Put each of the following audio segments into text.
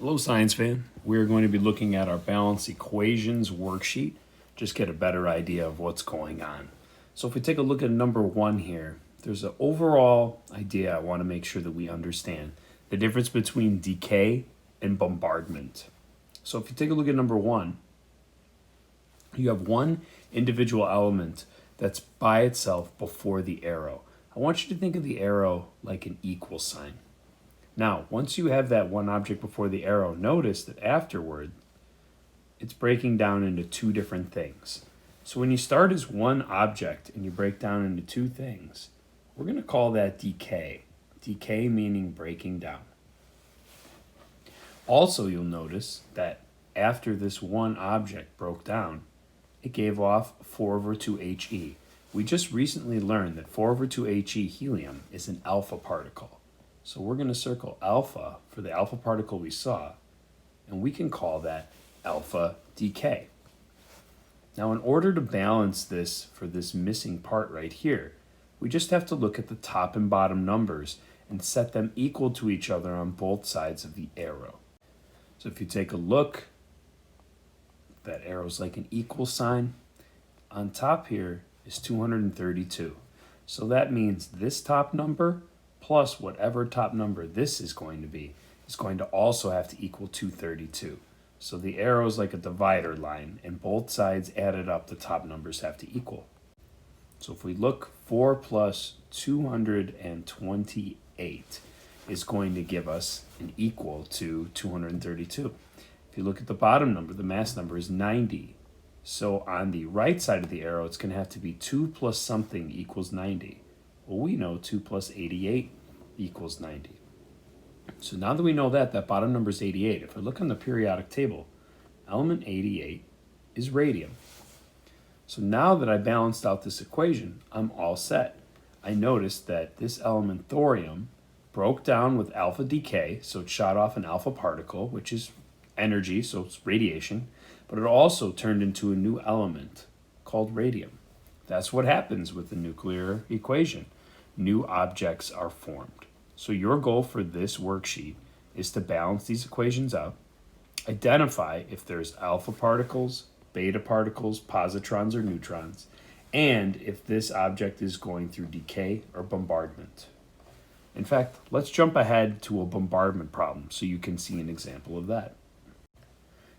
Hello, science fan. We're going to be looking at our balance equations worksheet. Just get a better idea of what's going on. So if we take a look at number 1 here, there's an overall idea I want to make sure that we understand. The difference between decay and bombardment. So if you take a look at number 1, you have one individual element that's by itself before the arrow. I want you to think of the arrow like an equal sign. Now, once you have that one object before the arrow, notice that afterward, it's breaking down into two different things. So when you start as one object and you break down into two things, we're going to call that decay. Decay meaning breaking down. Also, you'll notice that after this one object broke down, it gave off 4/2He. We just recently learned that 4/2He helium is an alpha particle. So we're going to circle alpha for the alpha particle we saw, and we can call that alpha decay. Now, in order to balance this for this missing part right here, we just have to look at the top and bottom numbers and set them equal to each other on both sides of the arrow. So if you take a look, that arrow's like an equal sign. On top here is 232. So that means this top number plus whatever top number this is going to be is going to also have to equal 232. So the arrow is like a divider line, and both sides added up, the top numbers have to equal. So if we look, 4 plus 228 is going to give us an equal to 232. If you look at the bottom number, the mass number is 90. So on the right side of the arrow, it's going to have to be 2 plus something equals 90. Well, we know 2 plus 88 equals 90. So now that we know that bottom number is 88, if I look on the periodic table, element 88 is radium. So now that I balanced out this equation, I'm all set. I noticed that this element thorium broke down with alpha decay, so it shot off an alpha particle, which is energy, so it's radiation, but it also turned into a new element called radium. That's what happens with the nuclear equation. New objects are formed. So your goal for this worksheet is to balance these equations out, identify if there's alpha particles, beta particles, positrons, or neutrons, and if this object is going through decay or bombardment. In fact, let's jump ahead to a bombardment problem so you can see an example of that.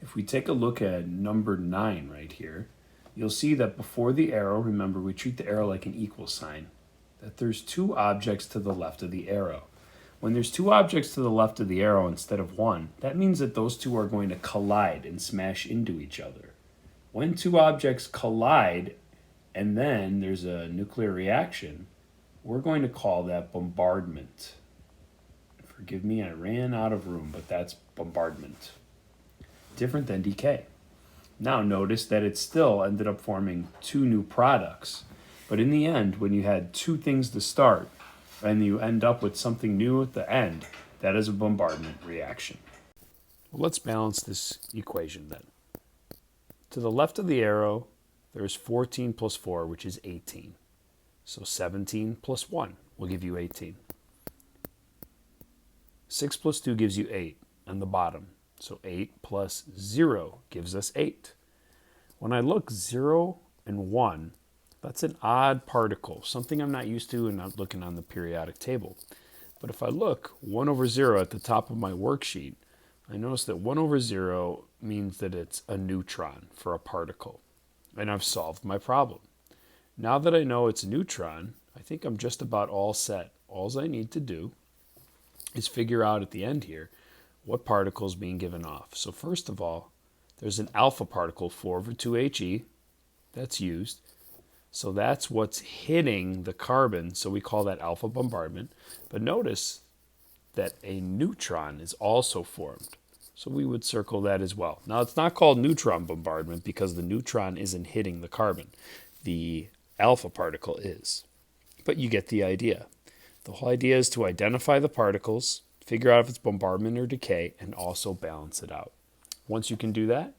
If we take a look at number 9 right here, you'll see that before the arrow, remember we treat the arrow like an equal sign, that there's two objects to the left of the arrow. When there's two objects to the left of the arrow instead of one, that means that those two are going to collide and smash into each other. When two objects collide and then there's a nuclear reaction, we're going to call that bombardment. Forgive me, I ran out of room, but that's bombardment. Different than decay. Now notice that it still ended up forming two new products. But in the end, when you had two things to start and you end up with something new at the end, that is a bombardment reaction. Well, let's balance this equation then. To the left of the arrow, there's 14 plus 4, which is 18. So 17 plus 1 will give you 18. 6 plus 2 gives you 8 on the bottom. So 8 plus 0 gives us 8. When I look 0 and 1, that's an odd particle, something I'm not used to and not looking on the periodic table. But if I look 1 over 0 at the top of my worksheet, I notice that 1 over 0 means that it's a neutron for a particle. And I've solved my problem. Now that I know it's a neutron, I think I'm just about all set. All I need to do is figure out at the end here what particle is being given off. So first of all, there's an alpha particle, 4/2He, that's used. So that's what's hitting the carbon, so we call that alpha bombardment. But notice that a neutron is also formed. So we would circle that as well. Now it's not called neutron bombardment because the neutron isn't hitting the carbon. The alpha particle is. But you get the idea. The whole idea is to identify the particles, figure out if it's bombardment or decay, and also balance it out. Once you can do that,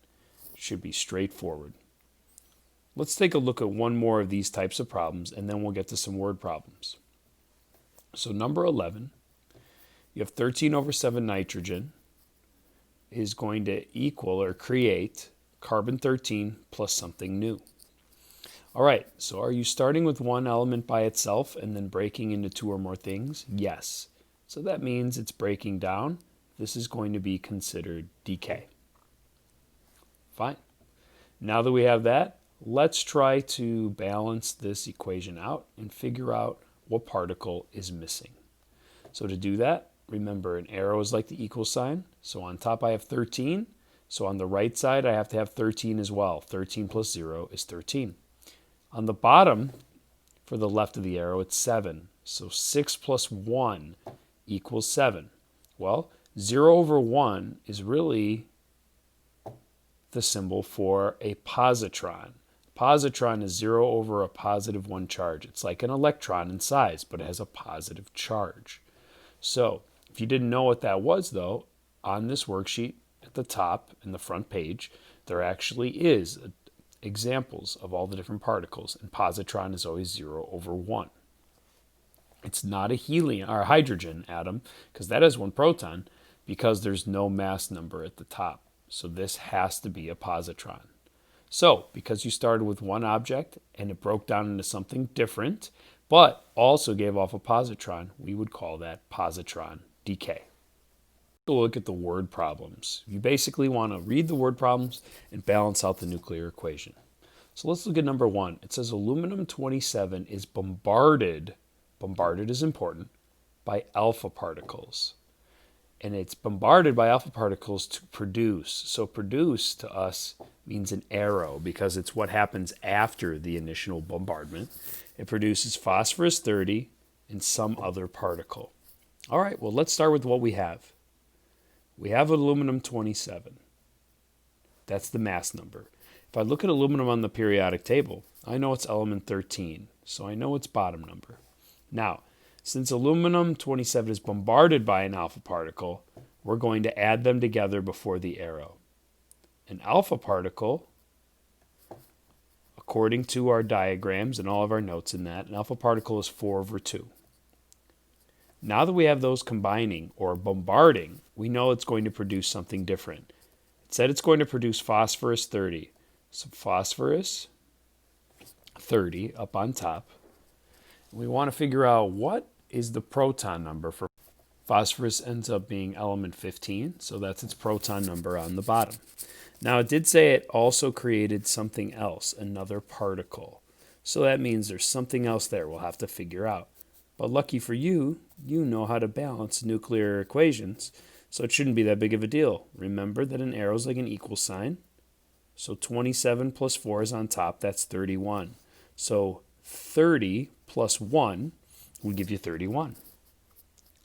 it should be straightforward. Let's take a look at one more of these types of problems, and then we'll get to some word problems. So number 11, you have 13 over 7 nitrogen, is going to equal or create carbon-13 plus something new. All right, so are you starting with one element by itself and then breaking into two or more things? Yes. So that means it's breaking down. This is going to be considered decay. Fine. Now that we have that, let's try to balance this equation out and figure out what particle is missing. So to do that, remember an arrow is like the equal sign. So on top I have 13. So on the right side I have to have 13 as well. 13 plus 0 is 13. On the bottom, for the left of the arrow, it's 7. So 6 plus 1 equals 7. Well, 0 over 1 is really the symbol for a positron. Positron is 0 over a positive 1 charge. It's like an electron in size, but it has a positive charge. So if you didn't know what that was, though, on this worksheet at the top in the front page, there actually is examples of all the different particles, and positron is always 0 over 1. It's not a helium or a hydrogen atom, because that has one proton, because there's no mass number at the top. So this has to be a positron. So because you started with one object and it broke down into something different, but also gave off a positron, we would call that positron decay. We'll look at the word problems. You basically want to read the word problems and balance out the nuclear equation. So let's look at number 1. It says aluminum-27 is bombarded is important, by alpha particles. And it's bombarded by alpha particles to produce. So produce to us means an arrow because it's what happens after the initial bombardment. It produces phosphorus-30 and some other particle. All right, well, let's start with what we have. We have aluminum-27. That's the mass number. If I look at aluminum on the periodic table, I know it's element 13, so I know its bottom number. Now, since aluminum-27 is bombarded by an alpha particle, we're going to add them together before the arrow. An alpha particle, according to our diagrams and all of our notes in that, an alpha particle is 4 over 2. Now that we have those combining or bombarding, we know it's going to produce something different. It said it's going to produce phosphorus-30. So phosphorus-30 up on top. We want to figure out what is the proton number for phosphorus. Ends up being element 15, so that's its proton number on the bottom. Now it did say it also created something else, another particle. So that means there's something else there we'll have to figure out. But lucky for you, you know how to balance nuclear equations, so it shouldn't be that big of a deal. Remember that an arrow is like an equal sign. So 27 plus 4 is on top, that's 31. So 30 plus 1 will give you 31.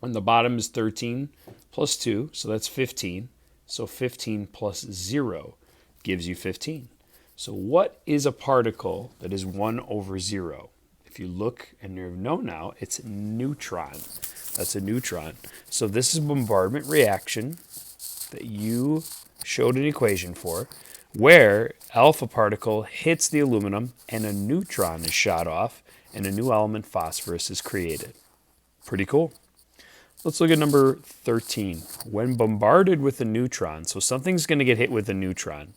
On the bottom is 13 plus 2, so that's 15. So 15 plus 0 gives you 15. So what is a particle that is 1 over 0? If you look and you know now, it's a neutron. That's a neutron. So this is a bombardment reaction that you showed an equation for, where alpha particle hits the aluminum and a neutron is shot off and a new element, phosphorus, is created. Pretty cool. Let's look at number 13. When bombarded with a neutron, so something's going to get hit with a neutron,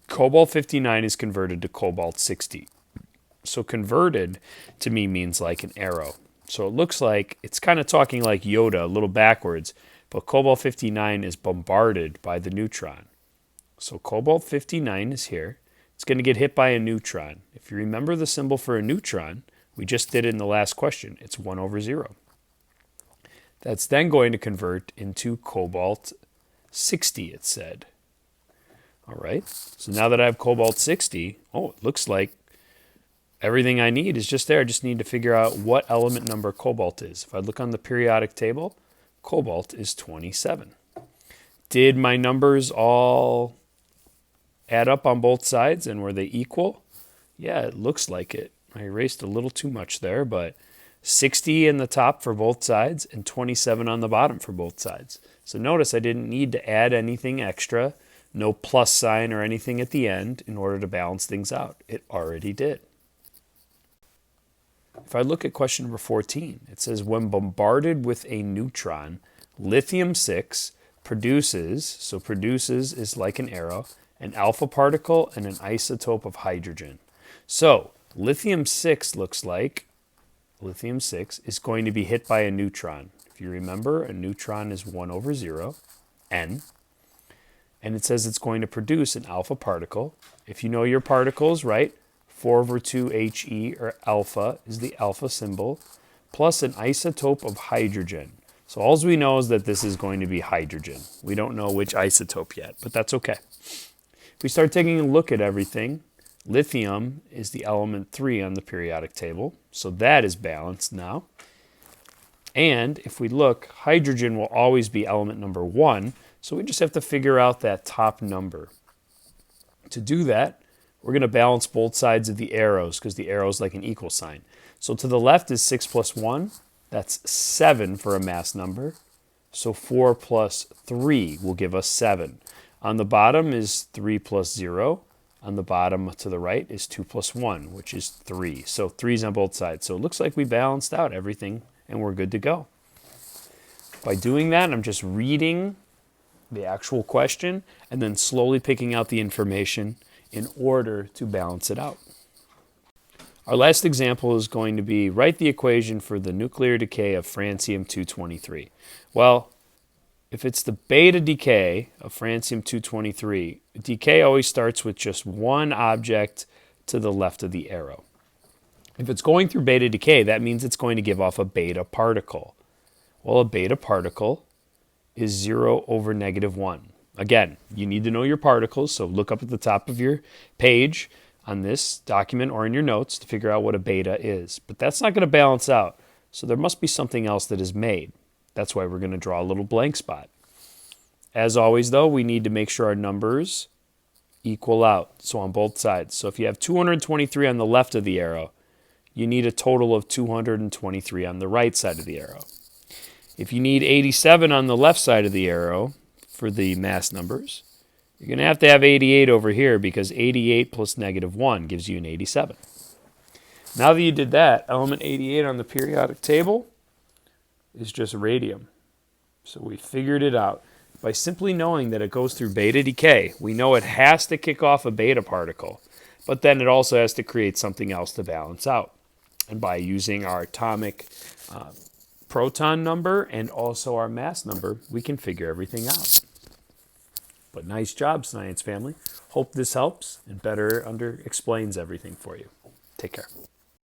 cobalt-59 is converted to cobalt-60. So converted to me means like an arrow. So it looks like it's kind of talking like Yoda, a little backwards, but cobalt-59 is bombarded by the neutron. So cobalt-59 is here. It's going to get hit by a neutron. If you remember the symbol for a neutron, we just did it in the last question. It's 1 over 0. That's then going to convert into cobalt-60, it said. All right, so now that I have cobalt-60, it looks like everything I need is just there. I just need to figure out what element number cobalt is. If I look on the periodic table, cobalt is 27. Did my numbers all add up on both sides, and were they equal? Yeah, it looks like it. I erased a little too much there, but 60 in the top for both sides and 27 on the bottom for both sides. So notice I didn't need to add anything extra, no plus sign or anything at the end in order to balance things out. It already did. If I look at question number 14, it says when bombarded with a neutron, lithium-6 produces, so produces is like an arrow, an alpha particle and an isotope of hydrogen. So lithium-6 looks like, lithium-6 is going to be hit by a neutron. If you remember, a neutron is 1 over 0, n. And it says it's going to produce an alpha particle. If you know your particles, right, 4 over 2 He, or alpha, is the alpha symbol, plus an isotope of hydrogen. So all we know is that this is going to be hydrogen. We don't know which isotope yet, but that's okay. If we start taking a look at everything, lithium is the element 3 on the periodic table, so that is balanced now. And if we look, hydrogen will always be element number 1, so we just have to figure out that top number. To do that, we're going to balance both sides of the arrows because the arrow is like an equal sign. So to the left is 6 plus 1. That's 7 for a mass number. So 4 plus 3 will give us 7. On the bottom is 3 plus 0. On the bottom to the right is 2 plus 1, which is 3. So 3's on both sides. So it looks like we balanced out everything and we're good to go. By doing that, I'm just reading the actual question and then slowly picking out the information in order to balance it out. Our last example is going to be write the equation for the nuclear decay of francium-223. Well, if it's the beta decay of francium-223, decay always starts with just one object to the left of the arrow. If it's going through beta decay, that means it's going to give off a beta particle. Well, a beta particle is 0 over -1. Again, you need to know your particles, so look up at the top of your page on this document or in your notes to figure out what a beta is. But that's not going to balance out, so there must be something else that is made. That's why we're going to draw a little blank spot. As always, though, we need to make sure our numbers equal out, so on both sides. So if you have 223 on the left of the arrow, you need a total of 223 on the right side of the arrow. If you need 87 on the left side of the arrow for the mass numbers, you're going to have 88 over here because 88 plus -1 gives you an 87. Now that you did that, element 88 on the periodic table is just radium. So we figured it out. By simply knowing that it goes through beta decay, we know it has to kick off a beta particle, but then it also has to create something else to balance out. And by using our atomic proton number and also our mass number, we can figure everything out. But nice job, science family. Hope this helps and better explains everything for you. Take care.